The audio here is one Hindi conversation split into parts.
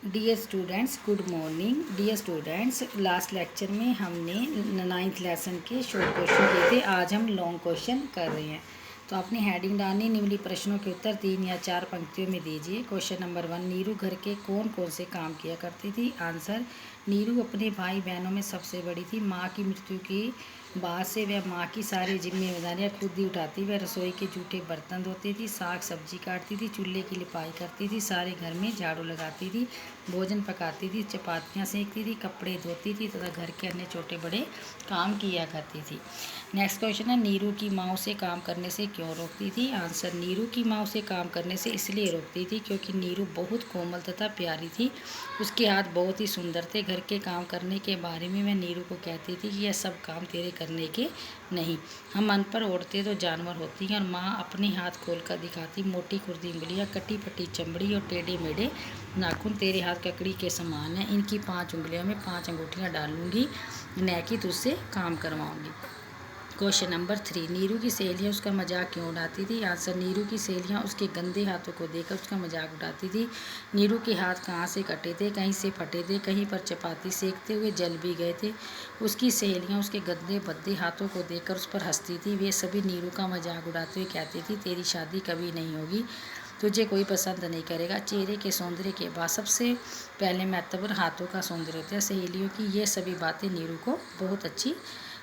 Dear students, good morning. Dear students, last lecture में हमने 9th लेसन के शॉर्ट क्वेश्चन किए थे। आज हम लॉन्ग क्वेश्चन कर रहे हैं। तो आपने हेडिंग डालनी, निम्नलिखित प्रश्नों के उत्तर 3 या 4 पंक्तियों में दीजिए। क्वेश्चन नंबर 1, नीरू घर के कौन कौन से काम किया करती थी? आंसर, नीरू अपने भाई बहनों में सबसे बड़ी थी। माँ की मृत्यु के बाद से वह माँ की सारी जिम्मेदारियाँ खुद ही उठाती। वह रसोई के जूठे बर्तन धोती थी, साग सब्जी काटती थी, चूल्हे की लिपाई करती थी, सारे घर में झाड़ू लगाती थी, भोजन पकाती थी, चपातियाँ सेकती थी, कपड़े धोती थी तथा घर के अन्य छोटे बड़े काम किया करती थी। नेक्स्ट क्वेश्चन है, नीरू की माँ उसे काम करने से क्यों रोकती थी? आंसर, नीरू की माँ उसे काम करने से इसलिए रोकती थी क्योंकि नीरू बहुत कोमल तथा प्यारी थी। उसके हाथ बहुत ही सुंदर थे। घर के काम करने के बारे में वह नीरू को कहती थी कि यह सब काम तेरे करने के नहीं, हम अनपढ़ औरतें तो जानवर होती हैं। और माँ अपने हाथ खोल कर दिखाती, मोटी खुर्दी उंगलियाँ, कटी फटी चमड़ी और टेढ़े मेढ़े नाखून तेरे हाथ ककड़ी के समान है। इनकी 5 उंगलियों में 5 अंगूठियाँ डालूंगी, न कि तुझसे काम करवाऊंगी। क्वेश्चन नंबर 3, नीरू की सहेलियाँ उसका मजाक क्यों उड़ाती थी? आंसर, नीरू की सहेलियाँ उसके गंदे हाथों को देखकर उसका मजाक उड़ाती थी। नीरू के हाथ कहाँ से कटे थे, कहीं से फटे थे, कहीं पर चपाती सेकते हुए जल भी गए थे। उसकी सहेलियाँ उसके गंदे भद्दे हाथों को देखकर उस पर हंसती थी। वे सभी नीरू का मजाक उड़ाते हुए कहती थी, तेरी शादी कभी नहीं होगी, तुझे कोई पसंद नहीं करेगा। चेहरे के सौंदर्य के बाद सबसे पहले महत्वपूर्ण हाथों का सौंदर्य होता है। सहेलियों की ये सभी बातें नीरू को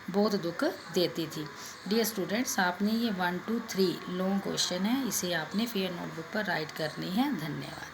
बहुत दुख देती थी। डियर स्टूडेंट्स, आपने ये 1 2 3 लॉन्ग क्वेश्चन है, इसे आपने फेयर नोटबुक पर राइट करनी है। धन्यवाद।